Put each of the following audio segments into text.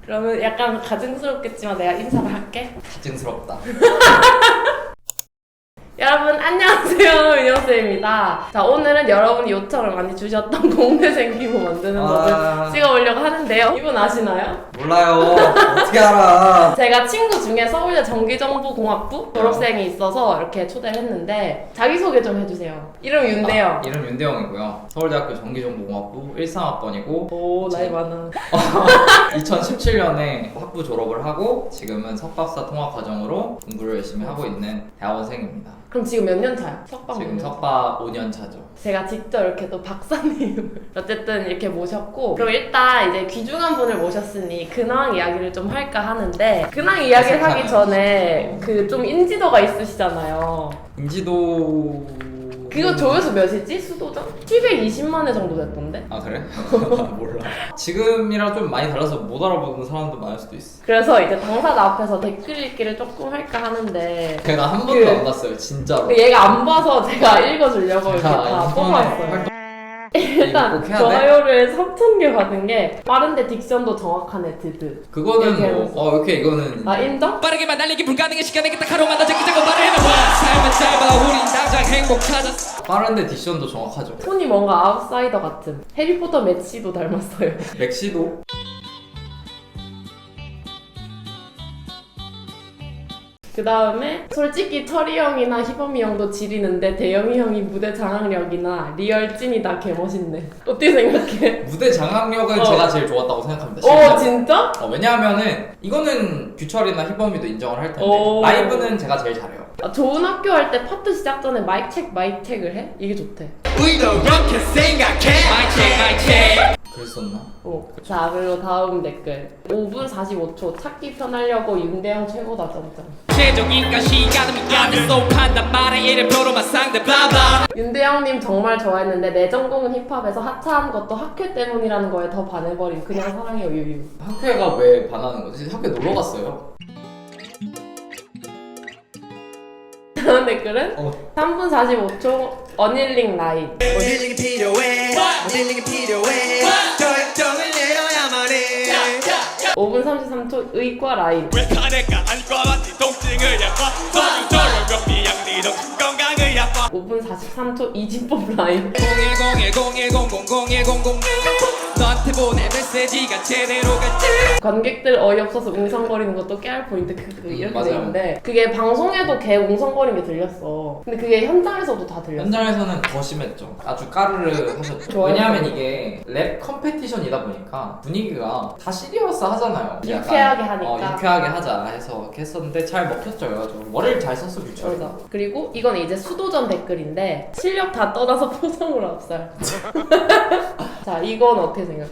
그러면 약간 가증스럽겠지만 내가 인사를 할게. 가증스럽다. 여러분 안녕하세요, 윤영쌤입니다. 자, 오늘은 여러분이 요청을 많이 주셨던 공대생 기부 만드는 법을 찍어보려고 하는데요. 이분 아시나요? 몰라요. 어떻게 알아? 제가 친구 중에 서울대 전기정보공학부 졸업생이 있어서 이렇게 초대를 했는데 자기소개 좀 해주세요. 이름 윤대영. 이름 윤대영이고요. 서울대학교 전기정보공학부 13학번이고 오, 나이 많아. 2017년에 학부 졸업을 하고 지금은 석박사 통합과정으로 공부를 열심히 하고 있는 대학원생입니다. 그럼 지금 몇 년 차야? 석박 몇 지금 년 차? 석박 5년 차죠. 제가 직접 이렇게 또 박사님을 어쨌든 이렇게 모셨고, 그럼 일단 이제 귀중한 분을 모셨으니 근황 이야기를 좀 할까 하는데, 근황 이야기를 하기 전에 그 좀 인지도가 있으시잖아요. 인지도... 그거 조회수 몇이지? 수도전? 720만 회 정도 됐던데? 아 그래? 몰라. 지금이랑 좀 많이 달라서 못 알아보는 사람도 많을 수도 있어. 그래서 이제 당사자 앞에서 댓글 읽기를 조금 할까 하는데, 제가 한 번도 안 봤어요, 진짜로. 얘가 안 봐서 제가 읽어주려고 이렇게 다 뽑았어요. 일단 좋아요를 3,000개 받은 게 빠른데 딕션도 정확한 애 드드. 그거는 뭐 오케이 이거는 아, 인정? 빠르게만 달리기 불가능한 시간에 딱 하루만 더 제끼자고 말을 해봐. 삶은 짧아 우린 당장 행복 찾았어. 빠른데 딕션도 정확하죠. 톤이 뭔가 아웃사이더 같은. 해리포터 매치도 닮았어요. 맥시도 그 다음에 솔직히 철이 형이나 희범이 형도 지리는데 대영이 형이 무대 장악력이나 리얼 찐이 다 개멋있네. 어떻게 생각해? 무대 장악력은 제가 제일 좋았다고 생각합니다. 진짜? 왜냐하면은 이거는 규철이나 희범이도 인정을 할 텐데 라이브는 제가 제일 잘해요. 아, 좋은 학교 할 때 파트 시작 전에 마이크 체크를 해? 이게 좋대. 이렇게 생각해. 마이크 그랬었나? 자, 그리고 다음 댓글. 5분 45초 찾기 편하려고 윤대영 최고다 점점. 최종인가 시간은 미간을 쏙한단 말에 이름표로만 상대 블라블라. 윤대영님 정말 좋아했는데 내 전공은 힙합에서 하차한 것도 학회 때문이라는 거에 더 반해버린 그냥 사랑해요 유유. 학회가 왜 반하는 거지? 학회 놀러 갔어요. 다음 댓글은 3분 45초 어닐링 라인. 힐링이 필요해. 힐링이 필요해. 결정을 내려야만 해. 5분 33초 의과 라인. 왜 카네가 안과 맞지 통증을 약화. 소중조련병비 양리도 건강을 약화. 5분 43초 이진법 라인. 010101000 너한테 보낸 메시지가 제대로 갔지. 관객들 어이없어서 웅성거리는 것도 깨알 포인트 이렇게 맞아요. 되는데 그게 방송에도 걔 웅성거리는 게 들렸어. 근데 그게 현장에서도 다 들렸어. 현장에서는 더 심했죠. 아주 까르르 하셨죠. 좋아요. 왜냐하면 이게 랩 컴페티션이다 보니까 분위기가 다 시리어스 하잖아요. 유쾌하게 하니까. 유쾌하게 하자 해서 이렇게 했었는데 잘 먹혔죠. 그래가지고 머리를 잘 썼어 규철이. 맞아. 그리고 이건 이제 수도전 댓글인데 실력 다 떠나서 표정으로 압살. 자, 이건 어떻게 생각해?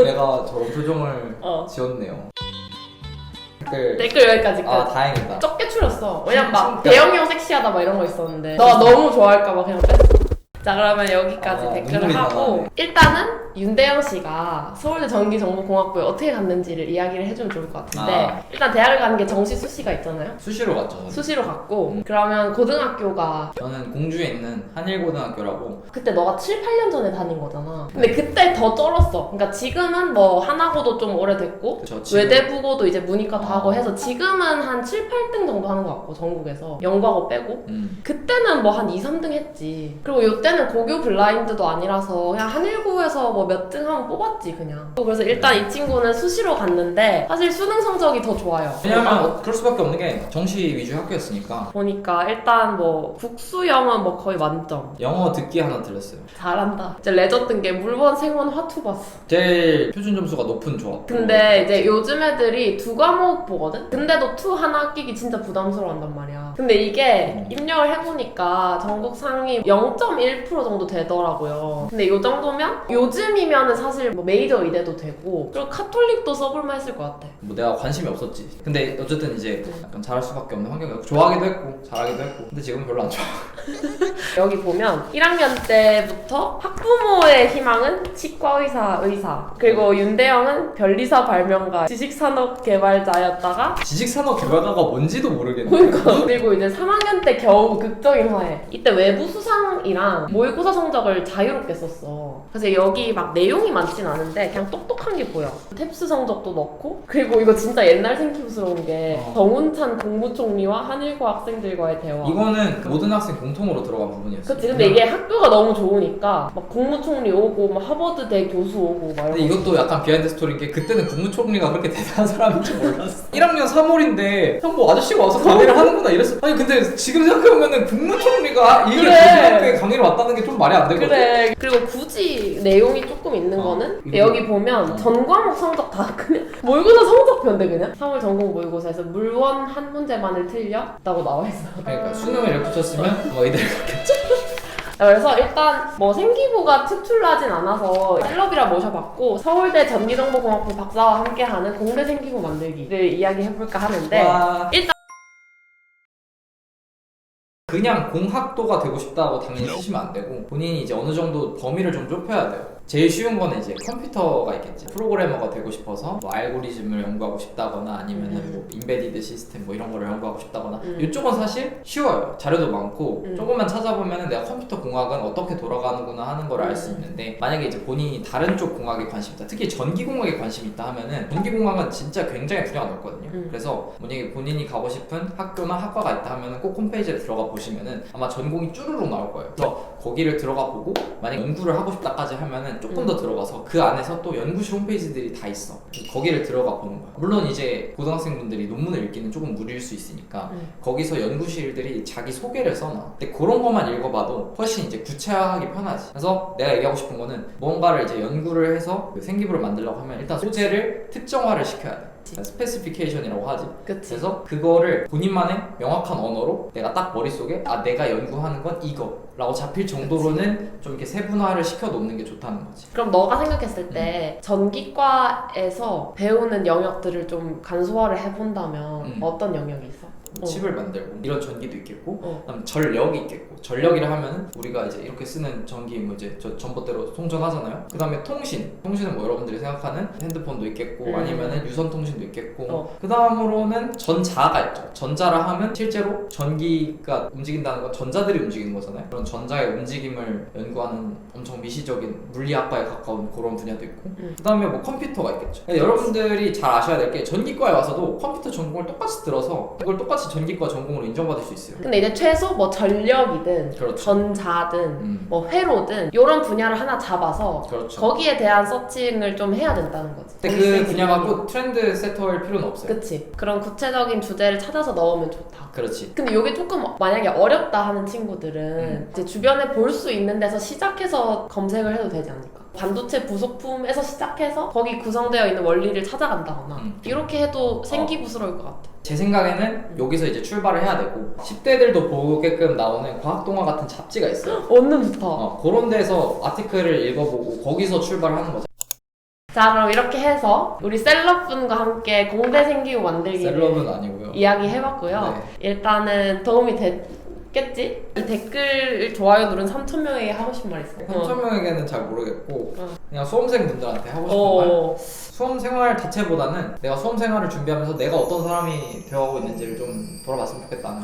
내가 저런 표정을 지었네요. 댓글 여기까지 끝. 아 다행이다. 적게 추렸어. 왜냐면 막 대영이 형 섹시하다 막 이런 거 있었는데 너 너무 좋아할까봐 그냥 뺐어. 자, 그러면 여기까지 댓글을 눈물이 하고 나네. 일단은 윤대영 씨가 서울대 전기정보공학부에 어떻게 갔는지를 이야기를 해주면 좋을 것 같은데 일단 대학을 가는 게 정시 수시가 있잖아요. 수시로 갔죠. 저는. 수시로 갔고 그러면 고등학교가 저는 공주에 있는 한일고등학교라고. 그때 너가 7, 8년 전에 다닌 거잖아. 근데 그때 더 쩔었어. 그러니까 지금은 뭐 하나고도 좀 오래됐고 그쵸, 지금. 외대부고도 이제 문이과 다 하고 해서 지금은 한 7, 8등 정도 하는 것 같고 전국에서 연구하고 빼고 그때는 뭐 한 2, 3등 했지. 그리고 요때는 고교 블라인드도 아니라서 그냥 한일고에서 뭐 몇 등 하면 뽑았지 그냥. 그래서 일단 이 친구는 수시로 갔는데 사실 수능 성적이 더 좋아요. 왜냐면 그럴 수밖에 없는 게 정시 위주 학교였으니까. 보니까 일단 뭐 국수 영어 뭐 거의 만점. 영어 듣기 하나 들렸어요. 잘한다. 진짜 레저 뜬 게 물건, 생원, 화투 봤어. 제일 표준 점수가 높은 조합. 근데 이제 요즘 애들이 두 과목 보거든? 근데도 투 하나 끼기 진짜 부담스러워 한단 말이야. 근데 이게 입력을 해보니까 전국 상위 0.1% 정도 되더라고요. 근데 이 정도면 요즘이면은 사실 뭐 메이저 의대도 되고 그리고 카톨릭도 써볼만 했을 것 같아. 뭐 내가 관심이 없었지. 근데 어쨌든 이제 약간 잘할 수밖에 없는 환경이었고 좋아하기도 했고 잘하기도 했고 근데 지금 별로 안 좋아. 여기 보면 1학년 때부터 학부모의 희망은 치과의사, 의사 그리고 윤대영은 변리사 발명가, 지식산업개발자였다가 지식산업개발가가 뭔지도 모르겠네. 그러니까 그리고 이제 3학년 때 겨우 극적인 화해. 이때 외부 수상이랑 모의고사 성적을 자유롭게 썼어. 그래서 여기 막 내용이 많진 않은데 그냥 똑똑한 게 보여. 탭스 성적도 넣고 그리고 그리고 이거 진짜 옛날 생기부스러운 게 어. 정운찬 국무총리와 한일고 학생들과의 대화. 이거는 모든 학생 공통으로 들어간 부분이었어. 그치. 근데 이게 학교가 너무 좋으니까 막 국무총리 오고 막 하버드대 교수 오고 막 근데 이런 거. 이것도 약간 비하인드 스토리인 게 그때는 국무총리가 그렇게 대단한 사람인 줄 몰랐어. 1학년 3월인데 형 뭐 아저씨가 와서 강의를 하는구나 이랬어. 아니 근데 지금 생각해보면은 국무총리가 이게 그래. 고등학교에 강의를 왔다는 게 좀 말이 안 되거든. 그래. 그리고 굳이 내용이 조금 있는 거는 이거- 여기 보면 전 과목 성적 다 그냥 모의고사 성적표인데 그냥 3월 전공 모의고사에서 물원 한 문제만을 틀렸다고 나와 있어. 그러니까 수능을 이렇게 쳤으면 뭐 이대로 갔겠죠. 그래서 일단 뭐 생기부가 특출나진 않아서 셀럽이라 모셔봤고 서울대 전기정보공학부 박사와 함께하는 공대 생기부 만들기를 이야기해볼까 하는데 와. 일단 그냥 공학도가 되고 싶다고 당연히 쓰시면 안 되고 본인이 이제 어느 정도 범위를 좀 좁혀야 돼요. 제일 쉬운 거는 이제 컴퓨터가 있겠지. 프로그래머가 되고 싶어서 뭐 알고리즘을 연구하고 싶다거나 아니면은 뭐 인베디드 시스템 뭐 이런 거를 연구하고 싶다거나 이쪽은 사실 쉬워요. 자료도 많고 조금만 찾아보면은 내가 컴퓨터 공학은 어떻게 돌아가는구나 하는 걸 알 수 있는데 만약에 이제 본인이 다른 쪽 공학에 관심 있다. 특히 전기공학에 관심 있다 하면은 전기공학은 진짜 굉장히 분야가 넓거든요. 그래서 만약에 본인이 가고 싶은 학교나 학과가 있다 하면은 꼭 홈페이지에 들어가 보시면은 아마 전공이 쭈루룩 나올 거예요. 그래서 거기를 들어가 보고 만약 연구를 하고 싶다까지 하면은 조금 더 들어가서 그 안에서 또 연구실 홈페이지들이 다 있어. 거기를 들어가 보는 거야. 물론 이제 고등학생분들이 논문을 읽기는 조금 무리일 수 있으니까 거기서 연구실들이 자기 소개를 써놔. 근데 그런 것만 읽어봐도 훨씬 이제 구체화하기 편하지. 그래서 내가 얘기하고 싶은 거는 뭔가를 이제 연구를 해서 그 생기부를 만들려고 하면 일단 소재를 특정화를 시켜야 돼. 스페시피케이션이라고 하지. 그치. 그래서 그거를 본인만의 명확한 언어로 내가 딱 머릿속에 아 내가 연구하는 건 이거 라고 잡힐 정도로는 좀 이렇게 세분화를 시켜 놓는 게 좋다는 거지. 그럼 너가 생각했을 때 전기과에서 배우는 영역들을 좀 간소화를 해본다면 어떤 영역이 있어? 칩을 만들고 이런 전기도 있겠고 어. 그다음 전력이 있겠고 전력이라 하면은 우리가 이제 이렇게 쓰는 전기 뭐 이제 저 전봇대로 송전하잖아요. 그다음에 통신은 뭐 여러분들이 생각하는 핸드폰도 있겠고 아니면은 유선 통신도 있겠고 그다음으로는 전자가 있죠. 전자라 하면 실제로 전기가 움직인다는 건 전자들이 움직이는 거잖아요. 그런 전자의 움직임을 연구하는 엄청 미시적인 물리학과에 가까운 그런 분야도 있고 그다음에 뭐 컴퓨터가 있겠죠. 여러분들이 잘 아셔야 될 게 전기과에 와서도 컴퓨터 전공을 똑같이 들어서 이걸 똑같이 전기과 전공으로 인정받을 수 있어요. 근데 이제 최소 뭐 전력이든 그렇죠. 전자든 뭐 회로든 이런 분야를 하나 잡아서 그렇죠. 거기에 대한 서칭을 좀 해야 된다는 거지. 근데 그 분야가 꼭 트렌드 세터일 필요는 없어요. 그치. 그런 구체적인 주제를 찾아서 넣으면 좋다. 그렇지. 근데 이게 조금 만약에 어렵다 하는 친구들은 이제 주변에 볼 수 있는 데서 시작해서 검색을 해도 되지 않을까? 반도체 부속품에서 시작해서 거기 구성되어 있는 원리를 찾아간다거나 이렇게 해도 생기부스러울 것 같아. 제 생각에는 여기서 이제 출발을 해야 되고 10대들도 보게끔 나오는 과학동화 같은 잡지가 있어요. 완전 좋다. 그런 데서 아티클을 읽어보고 거기서 출발하는 거죠. 자, 그럼 이렇게 해서 우리 셀럽분과 함께 공대 생기부 만들기를 셀럽은 아니고요. 이야기해봤고요. 네. 일단은 도움이 됐겠지? 이 댓글 좋아요 누른 3,000명에게 하고 싶은 말 있어. 3,000명에게는 잘 모르겠고 어. 그냥 수험생분들한테 하고 싶은 말 수험생활 자체보다는 내가 수험생활을 준비하면서 내가 어떤 사람이 되어가고 있는지를 좀 돌아봤으면 좋겠다는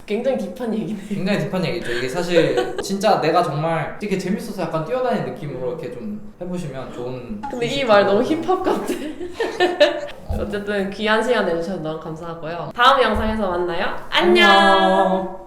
굉장히 딥한 얘기네. 굉장히 딥한 얘기죠. 이게 사실 진짜 내가 정말 되게 재밌어서 약간 뛰어다니는 느낌으로 이렇게 좀 해보시면 좋은 근데 이 말 너무 힙합 같아. 어쨌든 귀한 시간 내주셔서 너무 감사하고요. 다음 영상에서 만나요. 안녕.